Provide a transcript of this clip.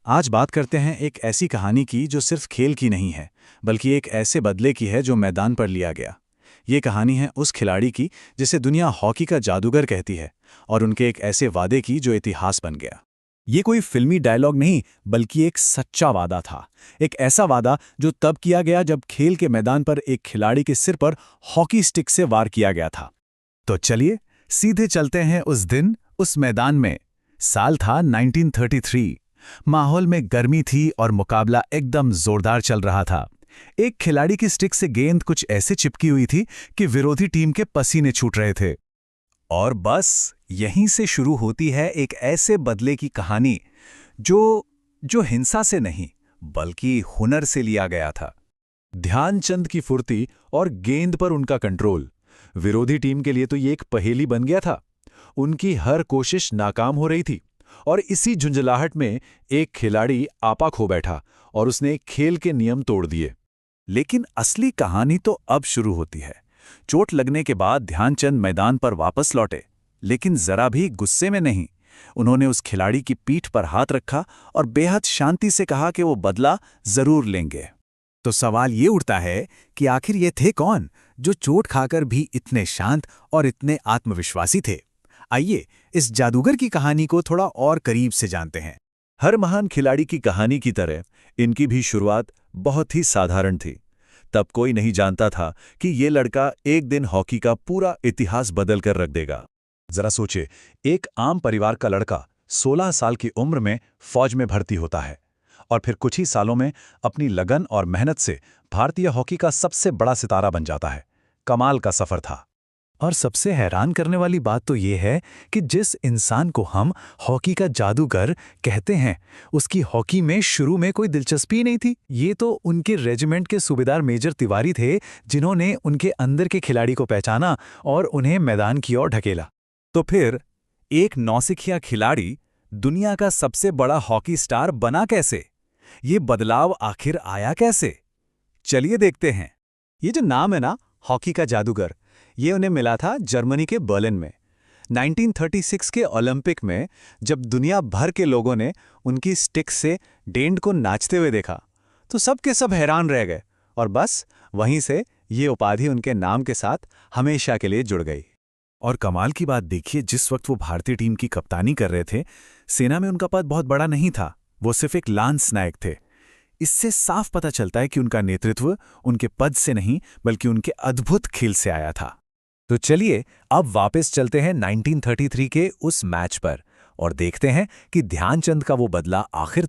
आज बात करते हैं एक ऐसी कहानी की जो सिर्फ खेल की नहीं है, बल्कि एक ऐसे बदले की है जो मैदान पर लिया गया। ये कहानी है उस खिलाड़ी की जिसे दुनिया हॉकी का जादूगर कहती है, और उनके एक ऐसे वादे की जो इतिहास बन गया। ये कोई फिल्मी डायलॉग नहीं, बल्कि एक सच्चा वादा था। एक ऐसा वादा जो तब किया गया जब खेल के मैदान पर एक खिलाड़ी के सिर पर हॉकी स्टिक से वार किया गया था। तो चलिए सीधे चलते हैं उस दिन, उस मैदान में। साल था 1933। माहौल में गर्मी थी और मुकाबला एकदम जोरदार चल रहा था। एक खिलाड़ी की स्टिक से गेंद कुछ ऐसे चिपकी हुई थी कि विरोधी टीम के पसीने छूट रहे थे। और बस यहीं से शुरू होती है एक ऐसे बदले की कहानी जो हिंसा से नहीं, बल्कि हुनर से लिया गया था। ध्यानचंद की फुर्ती और गेंद पर उनका कंट्रोल विरोधी टीम के लिए तो ये एक पहेली बन गया था। उनकी हर कोशिश नाकाम हो रही थी, और इसी झुंझलाहट में एक खिलाड़ी आपा खो बैठा और उसने खेल के नियम तोड़ दिए। लेकिन असली कहानी तो अब शुरू होती है। चोट लगने के बाद ध्यानचंद मैदान पर वापस लौटे, लेकिन जरा भी गुस्से में नहीं। उन्होंने उस खिलाड़ी की पीठ पर हाथ रखा और बेहद शांति से कहा कि वो बदला जरूर लेंगे। तो सवाल ये उठता है कि आखिर ये थे कौन जो चोट खाकर भी इतने शांत और इतने आत्मविश्वासी थे? आइए इस जादूगर की कहानी को थोड़ा और करीब से जानते हैं। हर महान खिलाड़ी की कहानी की तरह इनकी भी शुरुआत बहुत ही साधारण थी। तब कोई नहीं जानता था कि ये लड़का एक दिन हॉकी का पूरा इतिहास बदल कर रख देगा। जरा सोचे, एक आम परिवार का लड़का 16 साल की उम्र में फौज में भर्ती होता है और फिर कुछ ही सालों में अपनी लगन और मेहनत से भारतीय हॉकी का सबसे बड़ा सितारा बन जाता है। कमाल का सफर था। और सबसे हैरान करने वाली बात तो ये है कि जिस इंसान को हम हॉकी का जादूगर कहते हैं, उसकी हॉकी में शुरू में कोई दिलचस्पी नहीं थी। ये तो उनके रेजिमेंट के सूबेदार मेजर तिवारी थे, जिन्होंने उनके अंदर के खिलाड़ी को पहचाना और उन्हें मैदान की ओर ढकेला। तो फिर एक नौसिखिया खिलाड़ी दुनिया का सबसे बड़ा हॉकी स्टार बना कैसे? ये बदलाव आखिर आया कैसे? चलिए देखते हैं। ये जो नाम है ना, हॉकी का जादूगर, ये उन्हें मिला था जर्मनी के बर्लिन में 1936 के ओलंपिक में। जब दुनिया भर के लोगों ने उनकी स्टिक से डेंड को नाचते हुए देखा, तो सब के सब हैरान रह गए, और बस वहीं से ये उपाधि उनके नाम के साथ हमेशा के लिए जुड़ गई। और कमाल की बात देखिए, जिस वक्त वो भारतीय टीम की कप्तानी कर रहे थे, सेना में उनका पद बहुत बड़ा नहीं था। वो सिर्फ एक लांस नायक थे। इससे साफ पता चलता है कि उनका नेतृत्व उनके पद से नहीं, बल्कि उनके अद्भुत खेल से आया था। तो चलिए अब वापस चलते हैं 1933 के उस मैच पर और देखते हैं कि ध्यानचंद का वो बदला आखिर